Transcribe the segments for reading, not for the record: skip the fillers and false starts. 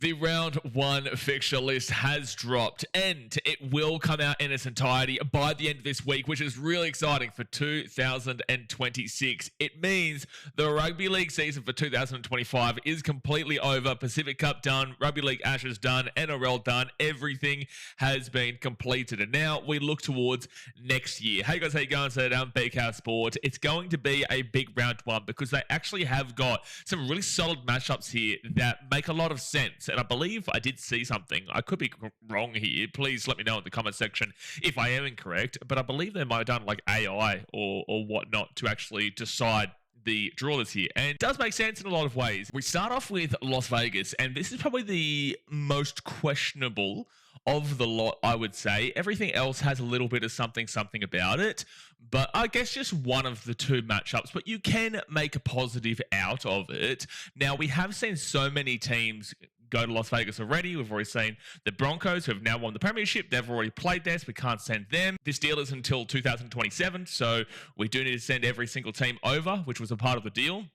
The round one fixture list has dropped and it will come out in its entirety by the end of this week, which is really exciting for 2026. It means the Rugby League season for 2025 is completely over. Pacific Cup done, Rugby League Ashes done, NRL done. Everything has been completed. And now we look towards next year. Hey guys, how you going? So I'm BKR Sport. It's going to be a big round one because they actually have got some really solid matchups here that make a lot of sense. And I believe I did see something. I could be wrong here. Please let me know in the comment section if I am incorrect. But I believe they might have done like AI or whatnot to actually decide the draw this year. And it does make sense in a lot of ways. We start off with Las Vegas, and this is probably the most questionable of the lot, I would say. Everything else has a little bit of something about it, but I guess just one of the two matchups, but you can make a positive out of it. Now, we have seen so many teams go to Las Vegas already. We've already seen the Broncos, who have now won the premiership. They've already played there, so we can't send them. This deal is until 2027, so we do need to send every single team over, which was a part of the deal.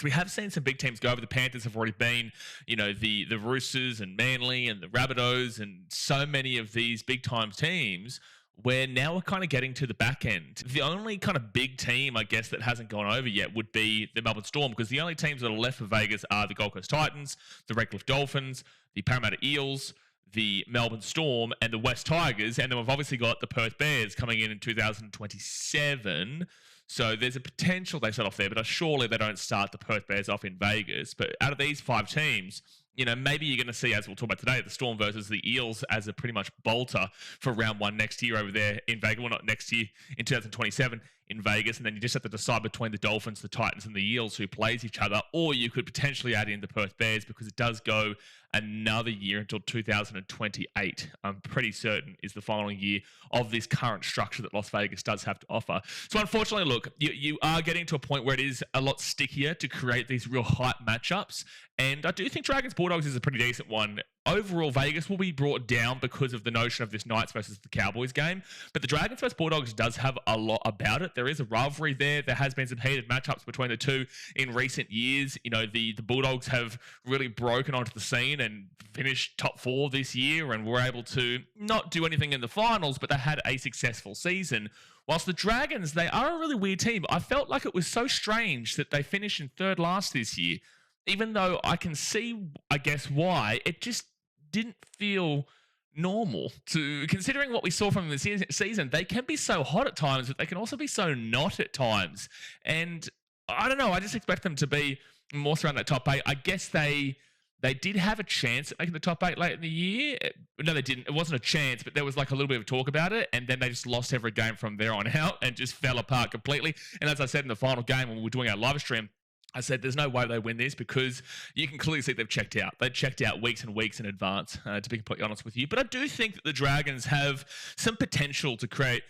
We have seen some big teams go over. The Panthers have already been, the Roosters and Manly and the Rabbitohs and so many of these big-time teams where now we're kind of getting to the back end. The only kind of big team, I guess, that hasn't gone over yet would be the Melbourne Storm, because the only teams that are left for Vegas are the Gold Coast Titans, the Redcliffe Dolphins, the Parramatta Eels, the Melbourne Storm, and the West Tigers. And then we've obviously got the Perth Bears coming in 2027. So there's a potential they set off there, but surely they don't start the Perth Bears off in Vegas. But out of these five teams, maybe you're going to see, as we'll talk about today, the Storm versus the Eels as a pretty much bolter for round one next year over there in Vegas. Well, not next year, in 2027 in Vegas. And then you just have to decide between the Dolphins, the Titans, and the Eels who plays each other. Or you could potentially add in the Perth Bears because it does go another year until 2028. I'm pretty certain is the final year of this current structure that Las Vegas does have to offer. So unfortunately, look, you are getting to a point where it is a lot stickier to create these real hype matchups. And I do think Dragons Bulldogs is a pretty decent one. Overall, Vegas will be brought down because of the notion of this Knights versus the Cowboys game. But the Dragons versus Bulldogs does have a lot about it. There is a rivalry there. There has been some heated matchups between the two in recent years. The Bulldogs have really broken onto the scene and finished top four this year and were able to not do anything in the finals, but they had a successful season. Whilst the Dragons, they are a really weird team. I felt like it was so strange that they finished in third last this year. Even though I can see, I guess, why, it just didn't feel normal. Considering what we saw from the season, they can be so hot at times, but they can also be so not at times. And I don't know, I just expect them to be more around that top eight. I guess they did have a chance at making the top eight late in the year. No, they didn't. It wasn't a chance, but there was like a little bit of talk about it, and then they just lost every game from there on out and just fell apart completely. And as I said in the final game when we were doing our live stream, I said there's no way they win this because you can clearly see they've checked out. They checked out weeks and weeks in advance, to be completely honest with you. But I do think that the Dragons have some potential to create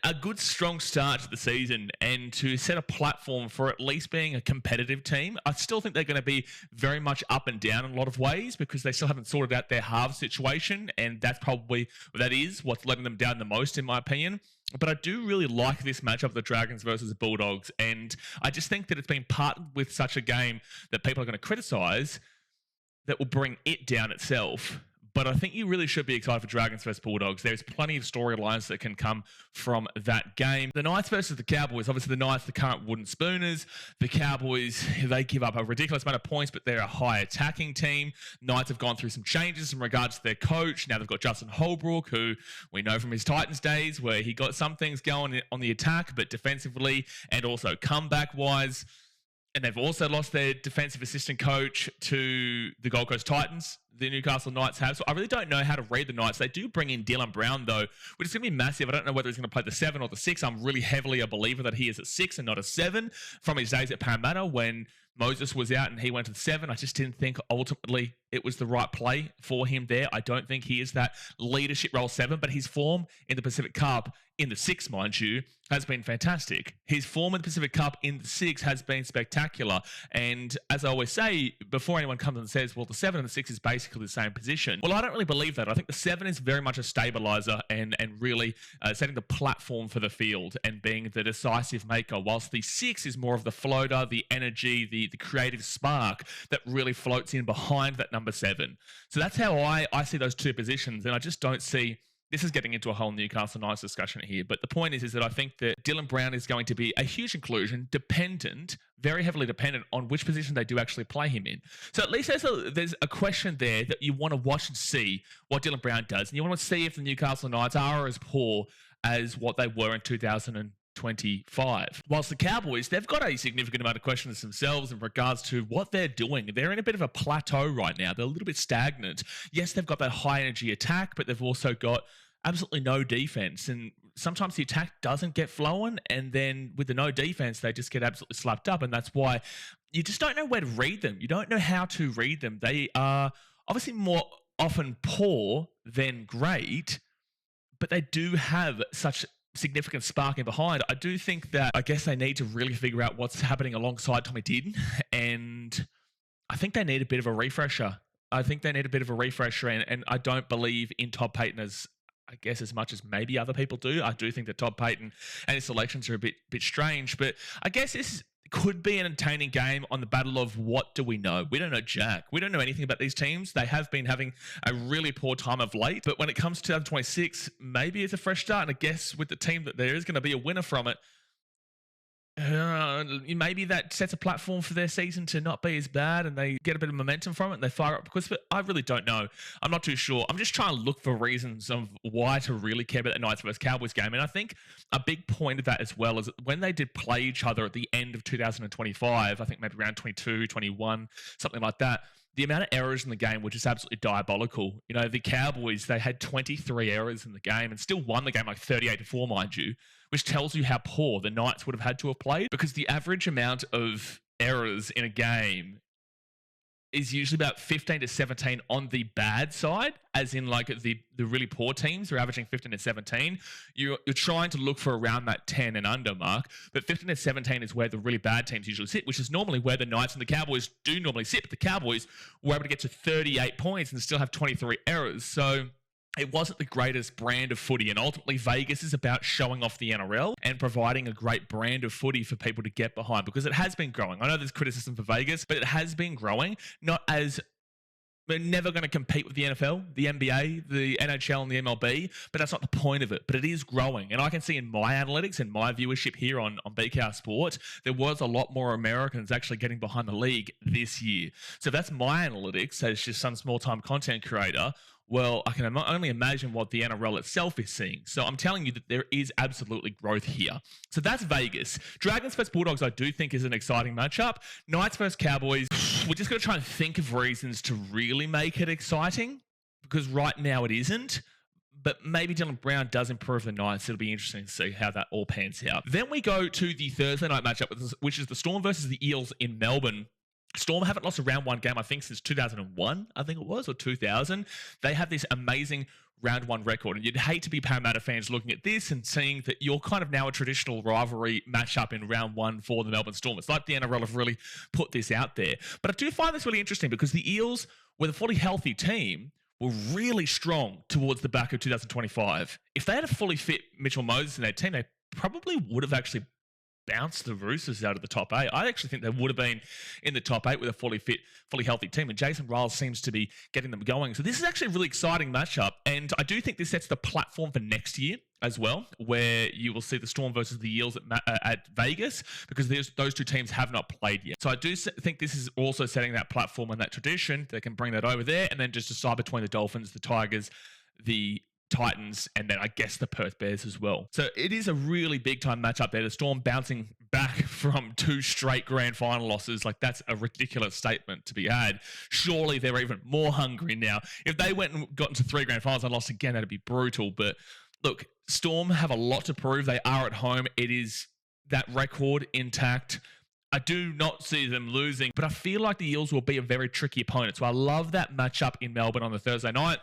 a good, strong start to the season and to set a platform for at least being a competitive team. I still think they're going to be very much up and down in a lot of ways because they still haven't sorted out their halves situation, and that is what's letting them down the most, in my opinion. But I do really like this matchup, the Dragons versus the Bulldogs, and I just think that it's been partnered with such a game that people are going to criticise that will bring it down itself. But I think you really should be excited for Dragons versus Bulldogs. There's plenty of storylines that can come from that game. The Knights versus the Cowboys. Obviously, the Knights, the current wooden spooners. The Cowboys, they give up a ridiculous amount of points, but they're a high attacking team. Knights have gone through some changes in regards to their coach. Now they've got Justin Holbrook, who we know from his Titans days, where he got some things going on the attack, but defensively and also comeback-wise. And they've also lost their defensive assistant coach to the Gold Coast Titans, the Newcastle Knights have. So I really don't know how to read the Knights. They do bring in Dylan Brown, though, which is going to be massive. I don't know whether he's going to play the 7 or the 6. I'm really heavily a believer that he is at 6 and not a 7 from his days at Parramatta when Moses was out and he went to the 7. I just didn't think ultimately it was the right play for him there. I don't think he is that leadership role 7, but his form in the Pacific Cup, in the 6, mind you, has been fantastic. His form in the Pacific Cup in the 6 has been spectacular. And as I always say, before anyone comes and says, well, the 7 and the 6 is basically the same position. Well, I don't really believe that. I think the 7 is very much a stabilizer and really setting the platform for the field and being the decisive maker, whilst the 6 is more of the floater, the energy, the creative spark that really floats in behind that number number 7. So that's how I see those two positions. And I just don't see, this is getting into a whole Newcastle Knights discussion here. But the point is that I think that Dylan Brown is going to be a huge inclusion, dependent, very heavily dependent on which position they do actually play him in. So at least there's a question there that you want to watch and see what Dylan Brown does. And you want to see if the Newcastle Knights are as poor as what they were in 2025. Whilst the Cowboys, they've got a significant amount of questions themselves in regards to what they're doing. They're in a bit of a plateau right now. They're a little bit stagnant. Yes, they've got that high energy attack, but they've also got absolutely no defense. And sometimes the attack doesn't get flowing, and then with the no defense, they just get absolutely slapped up. And that's why you just don't know where to read them. You don't know how to read them. They are obviously more often poor than great, but they do have such significant sparking behind. I do think that I guess they need to really figure out what's happening alongside Tommy Dearden, and I think they need a bit of a refresher. And I don't believe in Todd Payton as much as maybe other people do. I do think that Todd Payton and his selections are a bit strange, but I guess this could be an entertaining game on the battle of what do we know? We don't know jack. We don't know anything about these teams. They have been having a really poor time of late, but when it comes to 2026, maybe it's a fresh start. And I guess with the team that there is going to be a winner from it, maybe that sets a platform for their season to not be as bad and they get a bit of momentum from it and they fire up because I really don't know. I'm not too sure. I'm just trying to look for reasons of why to really care about that Knights versus Cowboys game. And I think a big point of that as well is when they did play each other at the end of 2025, I think maybe around 22, 21, something like that, the amount of errors in the game were just absolutely diabolical. You know, the Cowboys, they had 23 errors in the game and still won the game like 38-4, mind you, which tells you how poor the Knights would have had to have played, because the average amount of errors in a game is usually about 15 to 17 on the bad side, as in like the really poor teams are averaging 15 to 17. You're trying to look for around that 10 and under mark, but 15 to 17 is where the really bad teams usually sit, which is normally where the Knights and the Cowboys do normally sit. But the Cowboys were able to get to 38 points and still have 23 errors. So it wasn't the greatest brand of footy, and ultimately Vegas is about showing off the NRL and providing a great brand of footy for people to get behind, because it has been growing. I know there's criticism for Vegas, but it has been growing. We're never going to compete with the NFL, the NBA, the NHL, and the MLB, but that's not the point of it. But it is growing. And I can see in my analytics and my viewership here on BKR Sport, there was a lot more Americans actually getting behind the league this year. So if that's my analytics as just some small-time content creator, well, I can only imagine what the NRL itself is seeing. So I'm telling you that there is absolutely growth here. So that's Vegas. Dragons versus Bulldogs, I do think, is an exciting matchup. Knights versus Cowboys, we're just going to try and think of reasons to really make it exciting, because right now it isn't. But maybe Dylan Brown does improve the Knights. It'll be interesting to see how that all pans out. Then we go to the Thursday night matchup, which is the Storm versus the Eels in Melbourne. Storm haven't lost a round one game, I think, since 2001, I think it was, or 2000. They have this amazing round one record. And you'd hate to be Parramatta fans looking at this and seeing that you're kind of now a traditional rivalry matchup in round one for the Melbourne Storm. It's like the NRL have really put this out there. But I do find this really interesting because the Eels, with a fully healthy team, were really strong towards the back of 2025. If they had a fully fit Mitchell Moses in their team, they probably would have actually bounced the Roosters out of the top 8. I actually think they would have been in the top 8 with a fully fit, fully healthy team, and Jason Riles seems to be getting them going. So this is actually a really exciting matchup, and I do think this sets the platform for next year as well, where you will see the Storm versus the Eels at Vegas, because those two teams have not played yet. So I do think this is also setting that platform and that tradition. They can bring that over there and then just decide between the Dolphins, the Tigers, the Titans, and then I guess the Perth Bears as well. So it is a really big time matchup there. The Storm bouncing back from 2 straight grand final losses. Like, that's a ridiculous statement to be had. Surely they're even more hungry now. If they went and got into 3 grand finals and lost again, that'd be brutal. But look, Storm have a lot to prove. They are at home. It is that record intact. I do not see them losing, but I feel like the Eels will be a very tricky opponent. So I love that matchup in Melbourne on the Thursday night.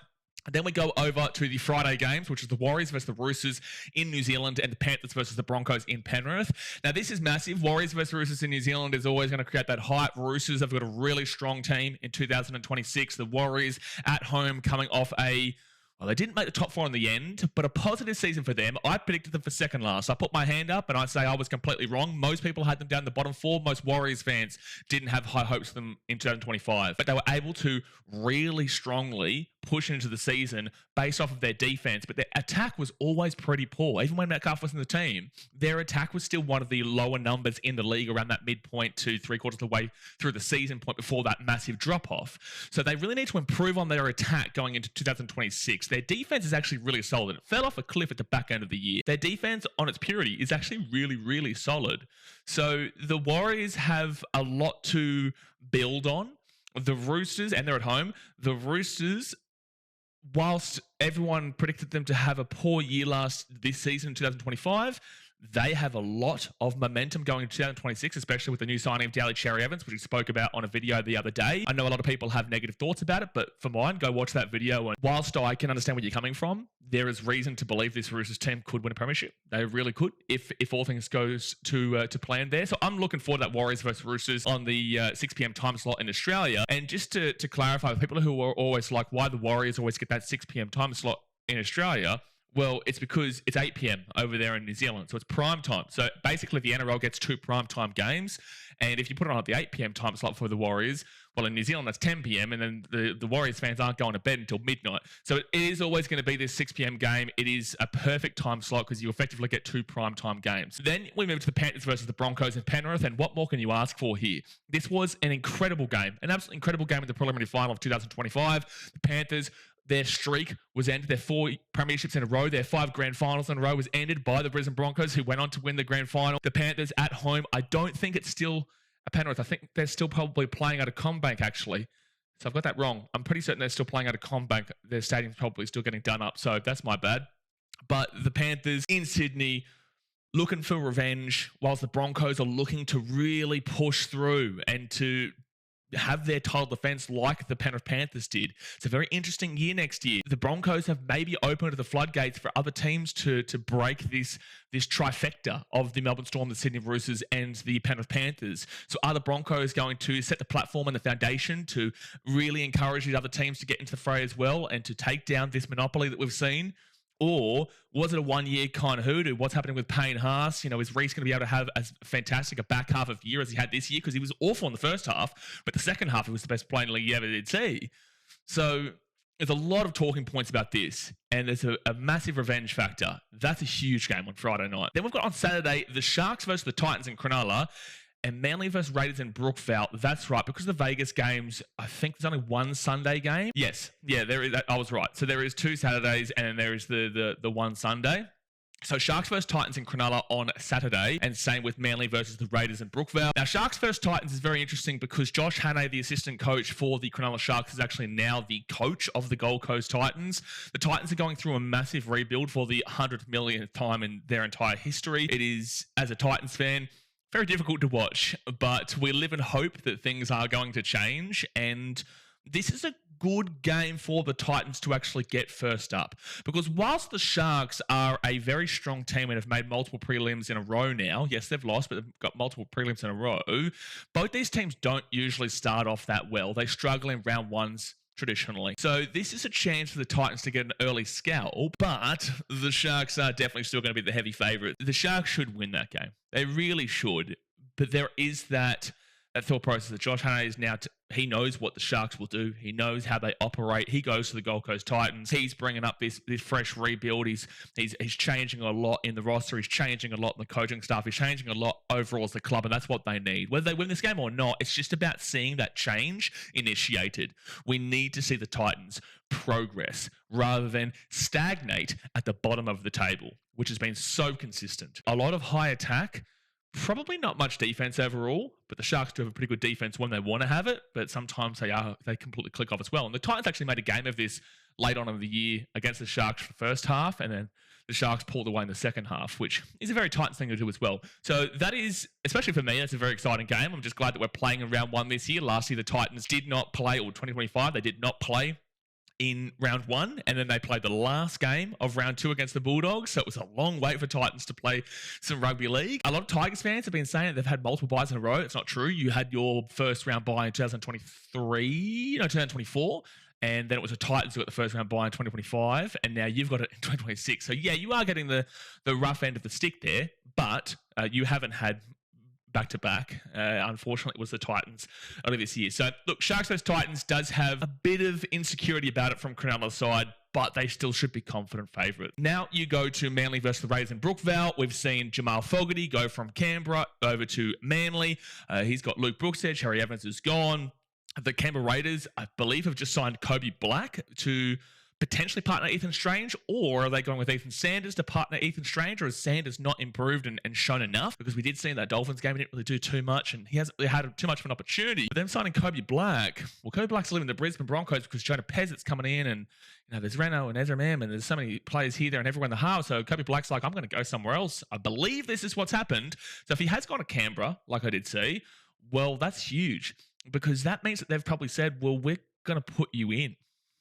And then we go over to the Friday games, which is the Warriors versus the Roosters in New Zealand and the Panthers versus the Broncos in Penrith. Now, this is massive. Warriors versus Roosters in New Zealand is always going to create that hype. Roosters have got a really strong team in 2026. The Warriors at home coming off a Well, they didn't make the top 4 in the end, but a positive season for them. I predicted them for second last. I put my hand up and I say I was completely wrong. Most people had them down the bottom 4. Most Warriors fans didn't have high hopes for them in 2025. But they were able to really strongly push into the season based off of their defense. But their attack was always pretty poor. Even when Metcalf was in the team, their attack was still one of the lower numbers in the league around that midpoint to 3/4 of the way through the season point before that massive drop-off. So they really need to improve on their attack going into 2026. Their defense is actually really solid. It fell off a cliff at the back end of the year. Their defense on its purity is actually really, really solid. So the Warriors have a lot to build on. The Roosters, and they're at home, the Roosters, whilst everyone predicted them to have a poor year this season in 2025, they have a lot of momentum going into 2026, especially with the new signing of Daly Cherry Evans, which we spoke about on a video the other day. I know a lot of people have negative thoughts about it, but for mine, go watch that video. And whilst I can understand where you're coming from, there is reason to believe this Roosters team could win a premiership. They really could, if all things goes to plan there. So I'm looking forward to that Warriors versus Roosters on the 6 p.m. time slot in Australia. And just to clarify, for people who are always like, why the Warriors always get that 6 p.m. time slot in Australia, well, it's because it's 8 p.m. over there in New Zealand, so it's prime time. So basically, the NRL gets 2 prime time games, and if you put it on at the 8 p.m. time slot for the Warriors, well, in New Zealand, that's 10 p.m., and then the Warriors fans aren't going to bed until midnight. So it is always going to be this 6 p.m. game. It is a perfect time slot because you effectively get 2 prime time games. Then we move to the Panthers versus the Broncos in Penrith, and what more can you ask for here? This was an incredible game, an absolutely incredible game in the preliminary final of 2025. The Panthers, their streak was ended. Their 4 premierships in a row, their 5 grand finals in a row was ended by the Brisbane Broncos, who went on to win the grand final. The Panthers at home, I don't think it's still a Penrith. I think they're still probably playing out of CommBank, actually. So I've got that wrong. I'm pretty certain they're still playing out of CommBank. Their stadium's probably still getting done up, so that's my bad. But the Panthers in Sydney, looking for revenge, whilst the Broncos are looking to really push through and to have their title defense like the Penrith Panthers did. It's a very interesting year next year. The Broncos have maybe opened the floodgates for other teams to break this trifecta of the Melbourne Storm, the Sydney Roosters, and the Penrith Panthers. So are the Broncos going to set the platform and the foundation to really encourage these other teams to get into the fray as well and to take down this monopoly that we've seen? Or was it a one-year kind of hoodoo? What's happening with Payne Haas? You know, is Reece going to be able to have as fantastic a back half of the year as he had this year? Because he was awful in the first half, but the second half he was the best player in the league you ever did see. So there's a lot of talking points about this, and there's a massive revenge factor. That's a huge game on Friday night. Then we've got on Saturday the Sharks versus the Titans in Cronulla, and Manly versus Raiders in Brookvale. That's right, because of the Vegas games, I think there's only one Sunday game. Yes, yeah, there is. I was right. So there is 2 Saturdays, and then there is the one Sunday. So Sharks versus Titans in Cronulla on Saturday, and same with Manly versus the Raiders in Brookvale. Now, Sharks versus Titans is very interesting because Josh Hannay, the assistant coach for the Cronulla Sharks, is actually now the coach of the Gold Coast Titans. The Titans are going through a massive rebuild for the 100 millionth time in their entire history. It is, as a Titans fan, very difficult to watch, but we live in hope that things are going to change, and this is a good game for the Titans to actually get first up. Because whilst the Sharks are a very strong team and have made multiple prelims in a row now, yes, they've lost, but they've got multiple prelims in a row, both these teams don't usually start off that well. They struggle in round ones traditionally. So this is a chance for the Titans to get an early scalp, but the Sharks are definitely still going to be the heavy favourite. The Sharks should win that game. They really should. But there is that thought process that Josh Hannay is now, he knows what the Sharks will do. He knows how they operate. He goes to the Gold Coast Titans. He's bringing up this fresh rebuild. He's changing a lot in the roster. He's changing a lot in the coaching staff. He's changing a lot overall as the club, and that's what they need. Whether they win this game or not, it's just about seeing that change initiated. We need to see the Titans progress rather than stagnate at the bottom of the table, which has been so consistent. A lot of high attack, probably not much defense overall, but the Sharks do have a pretty good defense when they want to have it, but sometimes they completely click off as well. And the Titans actually made a game of this late on in the year against the Sharks for the first half, and then the Sharks pulled away in the second half, which is a very Titans thing to do as well. So that is, especially for me, that's a very exciting game. I'm just glad that we're playing in round 1 this year. Last year, the Titans did not play, or 2025, they did not play in round 1, and then they played the last game of round 2 against the Bulldogs, so it was a long wait for Titans to play some rugby league. A lot of Tigers fans have been saying that they've had multiple buys in a row. It's not true. You had your first round bye in 2024, and then it was the Titans who got the first round bye in 2025, and now you've got it in 2026. So yeah, you are getting the rough end of the stick there, but you haven't had back-to-back. Unfortunately, it was the Titans earlier this year. So look, Sharks vs Titans does have a bit of insecurity about it from Cronulla's side, but they still should be confident favourite. Now you go to Manly versus the Raiders in Brookvale. We've seen Jamal Fogarty go from Canberra over to Manly. He's got Luke Brooks there. Cherry Evans is gone. The Canberra Raiders, I believe, have just signed Kobe Black to potentially partner Ethan Strange, or are they going with Ethan Sanders to partner Ethan Strange, or has Sanders not improved and shown enough? Because we did see in that Dolphins game, he didn't really do too much, and he hasn't really had too much of an opportunity. But them signing Kobe Black, well, Kobe Black's leaving the Brisbane Broncos because Jonah Pezz's coming in, and there's Reno and Ezra Mam, and there's so many players here, there, and everywhere in the half. So Kobe Black's like, I'm going to go somewhere else. I believe this is what's happened. So if he has gone to Canberra, like I did see, well, that's huge, because that means that they've probably said, well, we're going to put you in.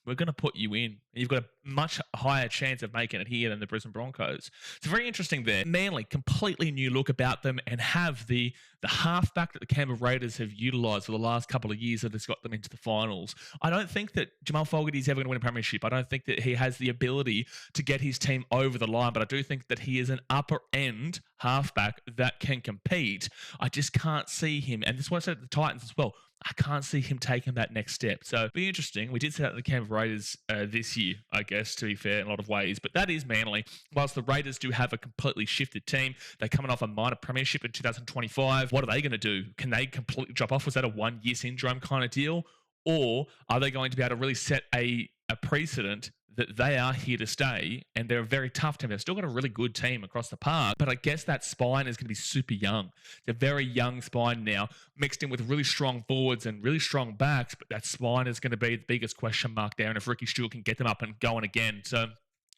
We're going to put you in. You've got a much higher chance of making it here than the Brisbane Broncos. It's very interesting there. Manly, completely new look about them, and have the halfback that the Canberra Raiders have utilised for the last couple of years that has got them into the finals. I don't think that Jamal Fogarty is ever going to win a premiership. I don't think that he has the ability to get his team over the line, but I do think that he is an upper end halfback that can compete. I just can't see him, and this is what I said at the Titans as well, I can't see him taking that next step. So it'll be interesting. We did see that in the Canberra Raiders this year, I guess, to be fair, in a lot of ways. But that is Manly. Whilst the Raiders do have a completely shifted team, they're coming off a minor premiership in 2025. What are they going to do? Can they completely drop off? Was that a one-year syndrome kind of deal? Or are they going to be able to really set a precedent that they are here to stay, and they're a very tough team. They've still got a really good team across the park, but I guess that spine is going to be super young. It's a very young spine now, mixed in with really strong forwards and really strong backs, but that spine is going to be the biggest question mark there, and if Ricky Stewart can get them up and going again. So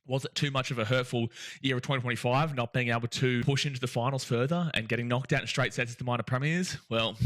was it too much of a hurtful year of 2025, not being able to push into the finals further and getting knocked out in straight sets as the minor premiers? Well,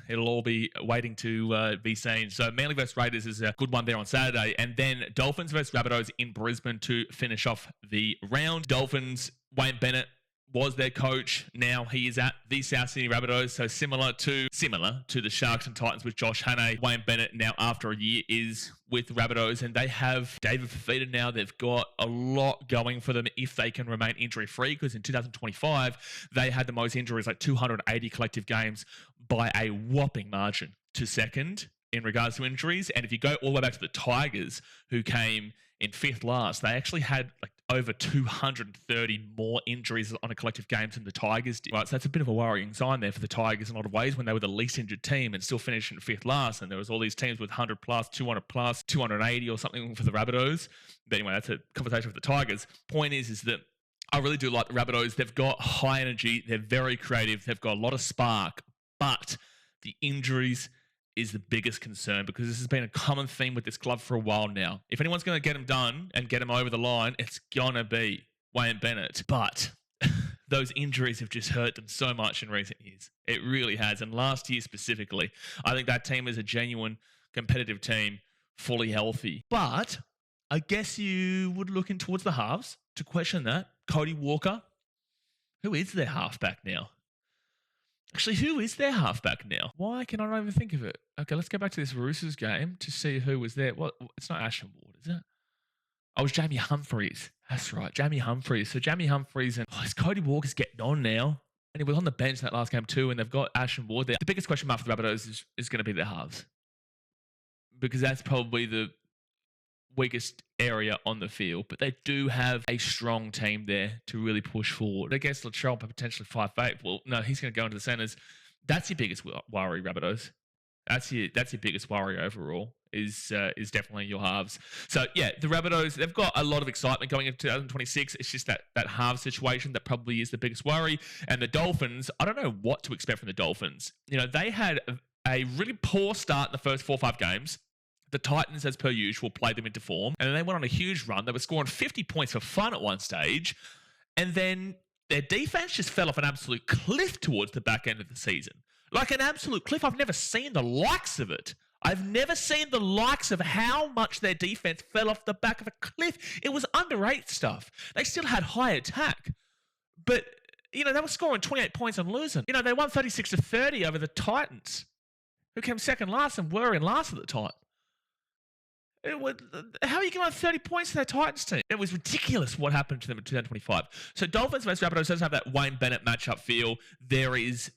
it'll all be waiting to be seen. So Manly versus Raiders is a good one there on Saturday. And then Dolphins versus Rabbitohs in Brisbane to finish off the round. Dolphins, Wayne Bennett was their coach. Now he is at the South Sydney Rabbitohs. So similar to the Sharks and Titans with Josh Hannay. Wayne Bennett now, after a year, is with Rabbitohs, and they have David Fafita now. They've got a lot going for them if they can remain injury-free, because in 2025, they had the most injuries, like 280 collective games, by a whopping margin to second in regards to injuries. And if you go all the way back to the Tigers, who came in fifth last, they actually had like over 230 more injuries on a collective games than the Tigers did. Right, so that's a bit of a worrying sign there for the Tigers in a lot of ways, when they were the least injured team and still finished in fifth last. And there was all these teams with 100 plus, 200 plus, 280 or something for the Rabbitohs. But anyway, that's a conversation with the Tigers. Point is that I really do like the Rabbitohs. They've got high energy. They're very creative. They've got a lot of spark, but the injuries is the biggest concern, because this has been a common theme with this club for a while now. If anyone's going to get them done and get them over the line, it's going to be Wayne Bennett. But those injuries have just hurt them so much in recent years. It really has. And last year specifically, I think that team is a genuine competitive team, fully healthy. But I guess you would look in towards the halves to question that. Cody Walker, who is their halfback now? Actually, who is their halfback now? Why can I not even think of it? Okay, let's go back to this Roosters game to see who was there. Well, it's not Ashton Ward, is it? Oh, it was Jamie Humphries. That's right, Jamie Humphries. So Jamie Humphries and Cody Walker's getting on now. And he was on the bench in that last game too, and they've got Ashton Ward there. The biggest question mark for the Rabbitohs is going to be their halves, because that's probably the weakest area on the field, but they do have a strong team there to really push forward. I guess Latrell potentially 5'8". Well, no, he's going to go into the centres. That's your biggest worry, Rabbitohs. That's your biggest worry overall, is definitely your halves. So yeah, the Rabbitohs, they've got a lot of excitement going into 2026. It's just that half situation that probably is the biggest worry. And the Dolphins, I don't know what to expect from the Dolphins. They had a really poor start in the first 4 or 5 games. The Titans, as per usual, played them into form, and then they went on a huge run. They were scoring 50 points for fun at one stage, and then their defense just fell off an absolute cliff towards the back end of the season. Like an absolute cliff. I've never seen the likes of it. I've never seen the likes of how much their defense fell off the back of a cliff. It was underrated stuff. They still had high attack, but they were scoring 28 points and losing. They won 36-30 over the Titans, who came second last and were in last at the time. How are you giving up 30 points to that Titans team? It was ridiculous what happened to them in 2025. So Dolphins versus Rabbitohs doesn't have that Wayne Bennett matchup feel. There is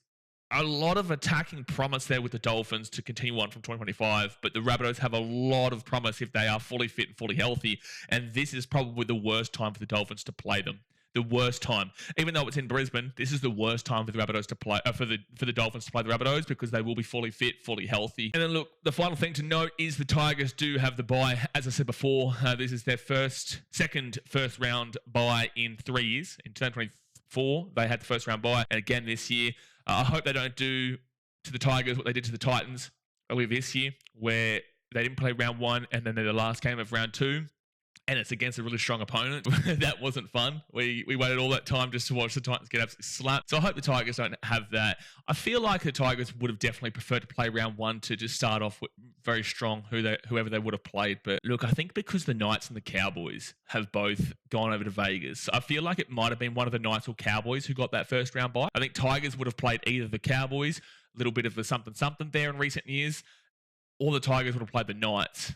a lot of attacking promise there with the Dolphins to continue on from 2025, but the Rabbitohs have a lot of promise if they are fully fit and fully healthy, and this is probably the worst time for the Dolphins to play them. The worst time, even though it's in Brisbane, this is the worst time for the Rabbitohs to play for the Dolphins to play the Rabbitohs because they will be fully fit, fully healthy. And then look, the final thing to note is the Tigers do have the bye. As I said before, this is their second first round bye in 3 years. In 2024, they had the first round bye, and again this year. I hope they don't do to the Tigers what they did to the Titans earlier this year, where they didn't play round 1 and then they're the last game of round 2. And it's against a really strong opponent. That wasn't fun. We waited all that time just to watch the Titans get absolutely slapped. So I hope the Tigers don't have that. I feel like the Tigers would have definitely preferred to play round 1 to just start off with very strong, whoever they would have played. But look, I think because the Knights and the Cowboys have both gone over to Vegas, I feel like it might have been one of the Knights or Cowboys who got that first round bye. I think Tigers would have played either the Cowboys, a little bit of the something there in recent years, or the Tigers would have played the Knights.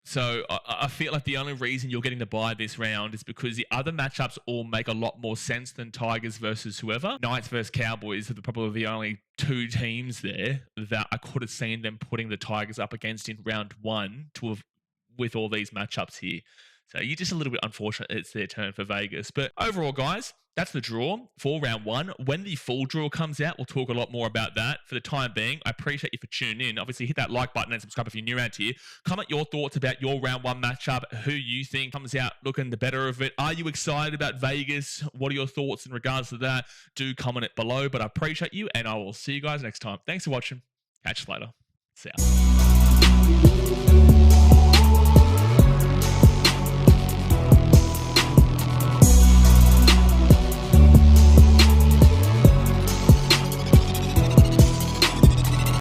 So I feel like the only reason you're getting the bye this round is because the other matchups all make a lot more sense than Tigers versus whoever. Knights versus Cowboys are probably the only 2 teams there that I could have seen them putting the Tigers up against in round 1 with all these matchups here. So you're just a little bit unfortunate it's their turn for Vegas. But overall, guys, that's the draw for round 1. When the full draw comes out, we'll talk a lot more about that. For the time being, I appreciate you for tuning in. Obviously, hit that like button and subscribe if you're new around here. Comment your thoughts about your round 1 matchup, who you think comes out looking the better of it. Are you excited about Vegas? What are your thoughts in regards to that? Do comment it below, but I appreciate you, and I will see you guys next time. Thanks for watching. Catch you later. See ya.